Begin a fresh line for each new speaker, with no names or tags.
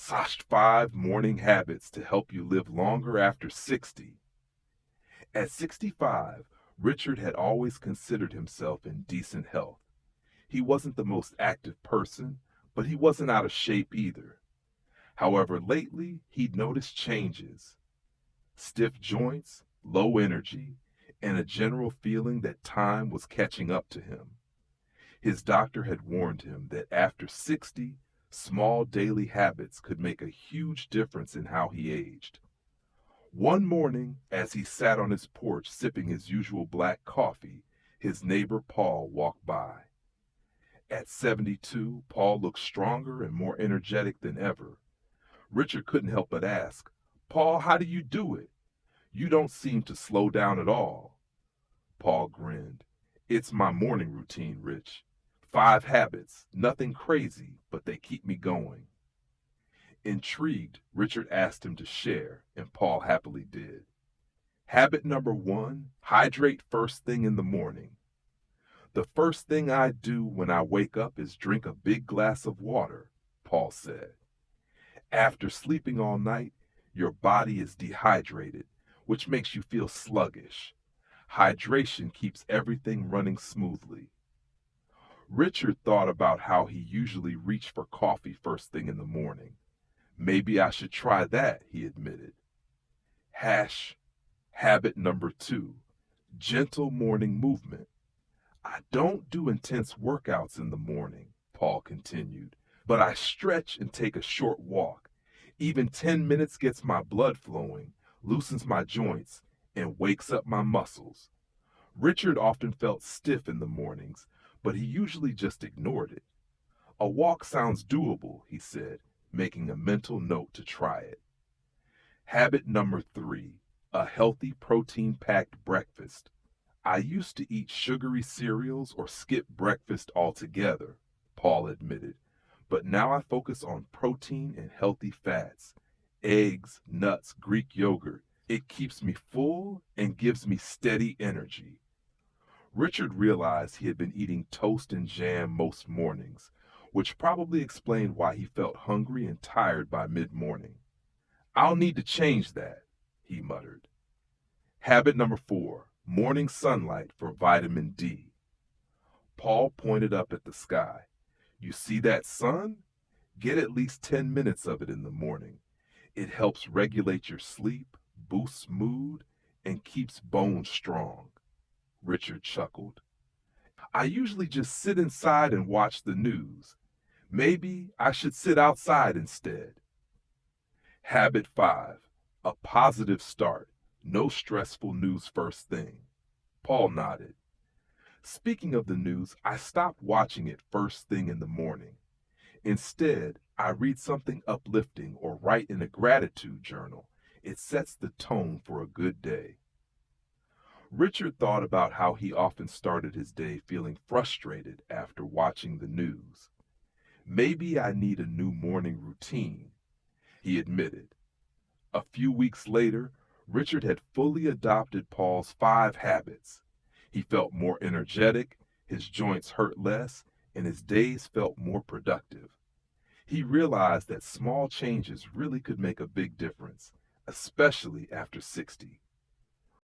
5 morning habits to help you live longer after 60. At 65, Richard had always considered himself in decent health. He wasn't the most active person, but he wasn't out of shape either. However, lately he'd noticed changes: stiff joints, low energy, and a general feeling that time was catching up to him. His doctor had warned him that after 60, small daily habits could make a huge difference in how he aged. One morning, as he sat on his porch sipping his usual black coffee, his neighbor Paul walked by. At 72, Paul looked stronger and more energetic than ever. Richard couldn't help but ask, "Paul, how do you do it? You don't seem to slow down at all." Paul grinned. "It's my morning routine, Rich. 5 habits, nothing crazy, but they keep me going." Intrigued, Richard asked him to share, and Paul happily did. Habit number 1, hydrate first thing in the morning. "The first thing I do when I wake up is drink a big glass of water," Paul said. "After sleeping all night, your body is dehydrated, which makes you feel sluggish. Hydration keeps everything running smoothly." Richard thought about how he usually reached for coffee first thing in the morning. "Maybe I should try that," he admitted. Habit number 2, gentle morning movement. "I don't do intense workouts in the morning," Paul continued, "but I stretch and take a short walk. Even 10 minutes gets my blood flowing, loosens my joints, and wakes up my muscles." Richard often felt stiff in the mornings, but he usually just ignored it. "A walk sounds doable," he said, making a mental note to try it. Habit number 3, a healthy protein-packed breakfast. "I used to eat sugary cereals or skip breakfast altogether," Paul admitted, "but now I focus on protein and healthy fats. Eggs, nuts, Greek yogurt. It keeps me full and gives me steady energy." Richard realized he had been eating toast and jam most mornings, which probably explained why he felt hungry and tired by mid-morning. "I'll need to change that," he muttered. Habit number 4, morning sunlight for vitamin D. Paul pointed up at the sky. "You see that sun? Get at least 10 minutes of it in the morning. It helps regulate your sleep, boosts mood, and keeps bones strong." Richard chuckled. "I usually just sit inside and watch the news. Maybe I should sit outside instead." Habit 5, a positive start. No stressful news first thing. Paul nodded. "Speaking of the news, I stopped watching it first thing in the morning. Instead, I read something uplifting or write in a gratitude journal. It sets the tone for a good day." Richard thought about how he often started his day feeling frustrated after watching the news. "Maybe I need a new morning routine," he admitted. A few weeks later, Richard had fully adopted Paul's 5 habits. He felt more energetic, his joints hurt less, and his days felt more productive. He realized that small changes really could make a big difference, especially after 60.